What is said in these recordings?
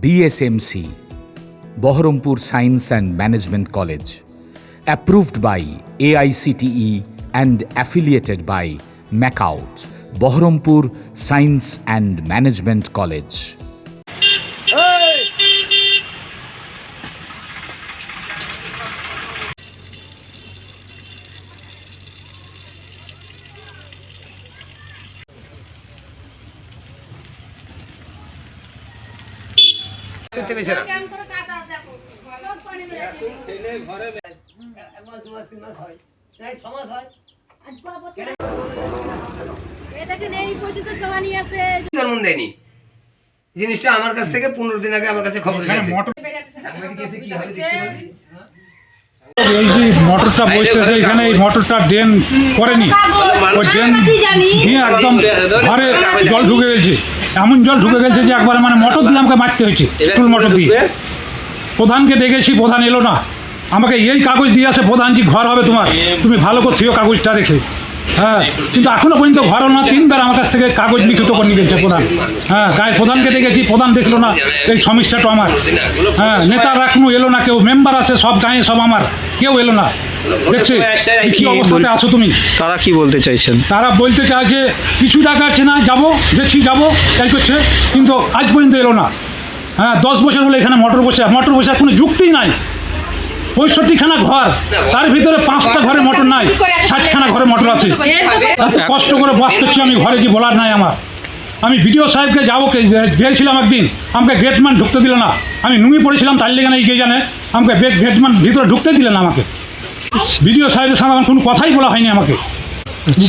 BSMC, Baharampur Science and Management College, approved by AICTE and affiliated by MACOUT, Baharampur Science and Management College. জিনিসটা আমার কাছ থেকে 15 দিন আগে আমার কাছে খবর এসেছে। এই যে মোটরটা বসে এখানে এই মোটরটা ড্রেন করেনি, ওই ড্রেন দিয়ে একদম ঘরে জল ঢুকে গেছে, এমন জল ঢুকে গেছে যে একবার মানে মোটর দিয়ে আমাকে মারতে হয়েছে, টুল মোটর দিয়ে। প্রধানকে ডেকেছি, প্রধান এলো না, আমাকে এই কাগজ দিয়ে আসে প্রধানজি ঘর হবে তোমার, তুমি ভালো করে থিও কাগজটা রেখে। হ্যাঁ, কিন্তু এখনো পর্যন্ত ঘর হলো না। 3 বার আমার কাছ থেকে কাগজ লিখিত করে নিয়ে গেছে প্রধান। হ্যাঁ, গায়ে প্রধানকে ডেকেছি, প্রধান দেখলো না এই সমস্যাটা আমার। হ্যাঁ, নেতারা এখনো এলো না, কেউ মেম্বার আছে সব গায়ে, সব আমার, কেউ এলো না। দেখছি কি অবস্থাতে আছো তুমি। তারা কি বলতে চাইছেন? তারা বলতে চাইছে কিছু টাকা আছে না, যাবো যেছি যাবো তাই করছে, কিন্তু আজ পর্যন্ত এলো না। হ্যাঁ, 10 বছর হলো এখানে মোটর বসার কোনো যুক্তিই নাই। 65খানা ঘর, তার ভিতরে 5টা ঘরে মোটর নাই, 60খানা ঘরে মোটর আছে। এত কষ্ট করে বাস করছি আমি ঘরে, যে বলার নাই আমার। আমি বিডিও সাহেবকে যাবো গিয়েছিলাম একদিন, আমাকে গেটম্যান ঢুকতে দিল না। আমি নুয়ে পড়েছিলাম, তার লেগে না গিয়ে জানে আমাকে গেটম্যান ভিতরে ঢুকতে দিলেন না আমাকে। বিডিও সাহেবের সঙ্গে আমার কোনো কথাই বলা হয়নি আমাকে।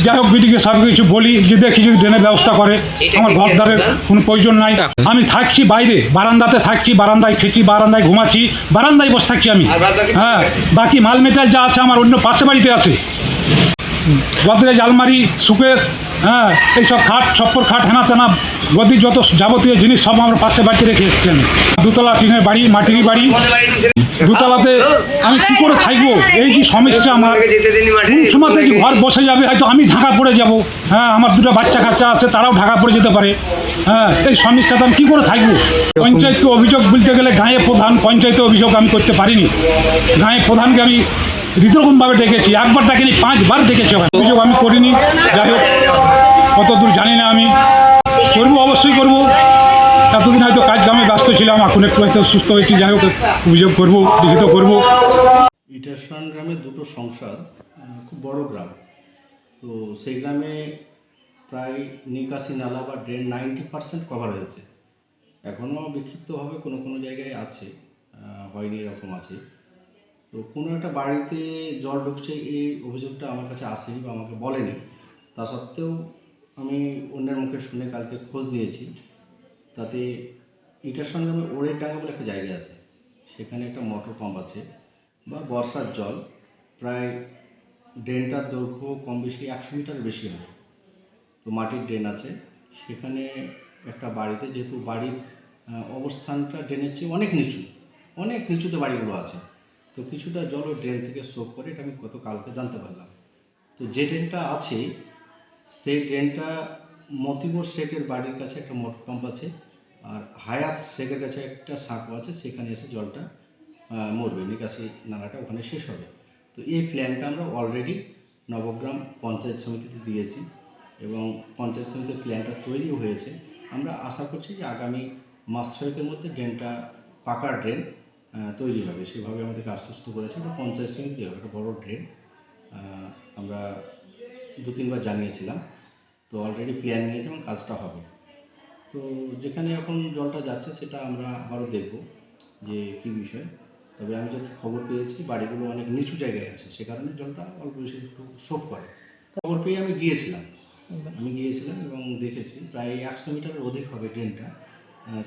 যাই হোক, বিডিও সাহেবকে কিছু বলি যে দেখি যদি ড্রেনের ব্যবস্থা করে, আমার ঘর দ্বারের কোনো প্রয়োজন নাই। আমি থাকছি বাইরে, বারান্দাতে থাকছি, বারান্দায় খেছি, বারান্দায় ঘুমাচ্ছি, বারান্দায় বসে থাকছি আমি। হ্যাঁ, বাকি মাল মেটাল যা আছে আমার অন্য পাশে বাড়িতে আছে, গোদরেজ, আলমারি, সুকেশ, হ্যাঁ, এইসব খাট, ছপ্পর খাট, হেনা তেনা গদি, যত যাবতীয় জিনিস সব আমার পাশে বাড়িতে রেখে এসেছেন। 2তলা টিনের বাড়ি, মাটির বাড়ি, 2তলাতে আমি কী করে থাকবো, এই যে সমস্যা আমার। কোন সময়তে যে ঘর বসে যাবে, হয়তো আমি ঢাকা পড়ে যাব। হ্যাঁ, আমার 2টা বাচ্চা কাচ্চা আছে, তারাও ঢাকা পড়ে যেতে পারে। হ্যাঁ, এই সমস্যাতে আমি কী করে থাকবো। পঞ্চায়েতকে অভিযোগ বলতে গেলে গাঁয়ে প্রধান, পঞ্চায়েতে অভিযোগ আমি করতে পারিনি। গাঁয়ে প্রধানকে আমি রীতিরকমভাবে ডেকেছি, একবার ডাকিনি, 5 বার ডেকেছি, অভিযোগ আমি করিনি। যাই হোক, কতদূর জানি না, আমি করবো, অবশ্যই করবো। এতদিন হয়তো কাজ কামে ব্যস্ত ছিলাম, এখন একটু হয়তো সুস্থ হয়েছি। যাই হোক, অভিযোগ করবো, লিখিত করবো। ইটারসান গ্রামে 2টো সংসার, খুব বড় গ্রাম। তো সেই গ্রামে প্রায় নিকাশি নালা বা ড্রেন 90% কভার হয়েছে। এখনও বিক্ষিপ্তভাবে কোনো কোনো জায়গায় আছে, হয়নি এরকম আছে। তো কোনো একটা বাড়িতে জল ঢুকছে, এই অভিযোগটা আমার কাছে আসেনি বা আমাকে বলেনি। তা সত্ত্বেও আমি অন্যের মুখে শুনে কালকে খোঁজ নিয়েছি। তাতে ইটারসান গ্রামে ওরের ডাঙ্গা বলে একটা জায়গা আছে, সেখানে একটা মোটর পাম্প আছে, বা বর্ষার জল প্রায় ড্রেনটার দৈর্ঘ্য কম বেশি 100 মিটার বেশি হবে। তো মাটির ড্রেন আছে সেখানে একটা বাড়িতে, যেহেতু বাড়ির অবস্থানটা ড্রেনের চেয়ে অনেক নিচুতে বাড়িগুলো আছে, তো কিছুটা জল ওই ড্রেন থেকে সোক করে, এটা আমি কালকে জানতে পারলাম। তো যে ড্রেনটা আছে সেই ড্রেনটা মতিবর শেখের বাড়ির কাছে একটা মোটর পাম্প আছে, আর হায়াত শেখের কাছে একটা সাঁকো আছে, সেখানে এসে জলটা মরবে, নিকাশি নালাটা ওখানে শেষ হবে। তো এই প্ল্যানটা আমরা অলরেডি নবগ্রাম পঞ্চায়েত সমিতিতে দিয়েছি, এবং পঞ্চায়েত সমিতির প্ল্যানটা তৈরিও হয়েছে। আমরা আশা করছি যে আগামী মাস 6 মধ্যে ড্রেনটা পাকা ড্রেন তৈরি হবে, সেভাবে আমাদেরকে আশ্বস্ত করেছে। এটা পঞ্চায়েত সমিতি হবে, একটা বড় ড্রেন। আমরা 2-3 বার জানিয়েছিলাম, তো অলরেডি প্ল্যান নিয়েছে এবং কাজটা হবে। তো যেখানে এখন জলটা যাচ্ছে সেটা আমরা আবারও দেখব যে কী বিষয়। তবে আমি যত খবর পেয়েছি বাড়িগুলো অনেক নিচু জায়গায় আছে, সে কারণে জলটা অল্প বেশি একটু সোক করে। খবর পেয়ে আমি গিয়েছিলাম এবং দেখেছি প্রায় 100 মিটারের অধিক হবে ড্রেনটা।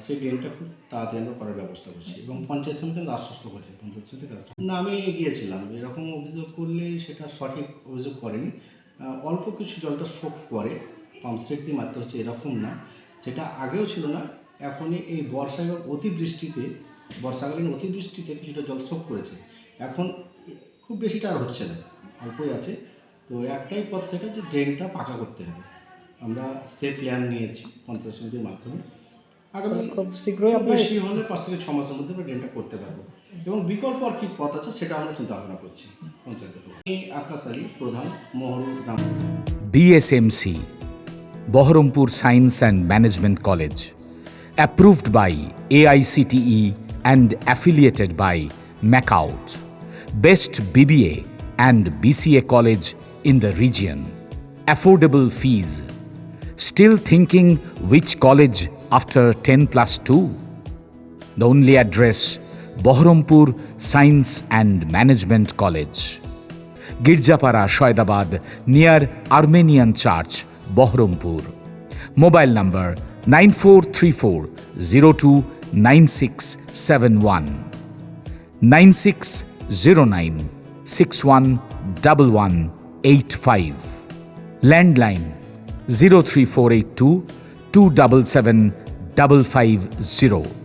সেই ড্রেনটা খুব তাড়াতাড়ি আমরা করার ব্যবস্থা করছি, এবং পঞ্চায়েত সমিতি আশ্বস্ত করেছে পঞ্চায়েত সমিতি কাজটা। না, আমি গিয়েছিলাম, এরকম অভিযোগ করলে সেটা সঠিক অভিযোগ করেনি। অল্প কিছু জলটা সোক করে, পাম্পসেট দিয়ে মারতে হচ্ছে এরকম না, সেটা আগেও ছিল না। এখনই এই বর্ষা এবং বর্ষাকালীন অতিবৃষ্টিতে কিছুটা জল সোক করেছে। এখন খুব বেশিটা আর হচ্ছে না, অল্পই আছে। তো একটাই পথ, সেটা যে ড্রেনটা পাকা করতে হবে। আমরা সে প্ল্যান নিয়েছি পঞ্চায়েত সমিতির মাধ্যমে, আগামী খুব শীঘ্রই খুব আপনার বেশি হলে 5 থেকে 6 মাসের মধ্যে আমরা ড্রেনটা করতে পারবো এবং বিকল্প আর কি পথ আছে সেটা আমরা চিন্তা ভাবনা করছি পঞ্চায়েতে। আমি আকাশ আলী, প্রধান, মহরু গ্রাম। BSMC, Baharampur Science and Management College, approved by AICTE and affiliated by MACOUT, best BBA and BCA college in the region, affordable fees. Still thinking which college after 10+2? The only address, Baharampur Science and Management College, Girjapara, Shoydabad, near Armenian Church, Baharampur. Mobile number 9434029671, 9609611185. Landline 03482 277 550.